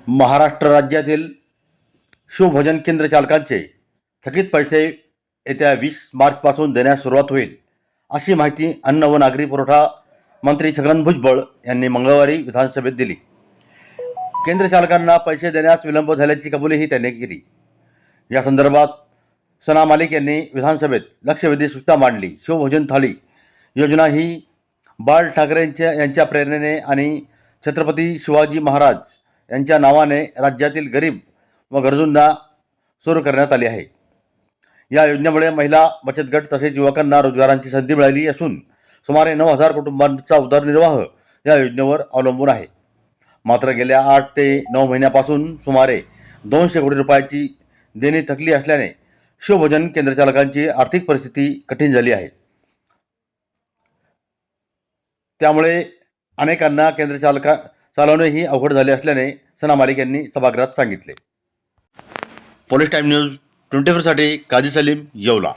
महाराष्ट्र राज्यातील शिवभोजन केंद्र चालकांचे थकीत पैसे येत्या 20 मार्चपासून देण्यास सुरुवात होईल, अशी माहिती अन्न व नागरी पुरवठा मंत्री छगन भुजबळ यांनी मंगळवारी विधानसभेत दिली. केंद्र चालकांना पैसे देण्यास विलंब झाल्याची कबुलीही त्यांनी केली. या संदर्भात सना मालिक यांनी विधानसभेत लक्षवेधी सूचना मांडली. शिवभोजन थाळी योजना ही बाळ ठाकरे यांच्या प्रेरणेने आणि छत्रपती शिवाजी महाराज यांच्या नावाने राज्यातील गरीब व गरजूंना सुरू करण्यात आली आहे. या योजनेमुळे महिला बचत गट तसेच युवकांना रोजगारांची संधी मिळाली असून सुमारे 9,000 कुटुंबांचा उदरनिर्वाह या योजनेवर अवलंबून आहे. मात्र गेल्या 8 ते 9 महिन्यापासून सुमारे 200 कोटी रुपयाची देणी थकली असल्याने शिवभोजन केंद्रचालकांची आर्थिक परिस्थिती कठीण झाली आहे. त्यामुळे अनेकांना केंद्र चालवणेही अवघड झाले असल्याने सना मालिक यांनी सभागृहात सांगितले. पोलीस टाइम न्यूज 24 साठी काजी सलीम, येवला.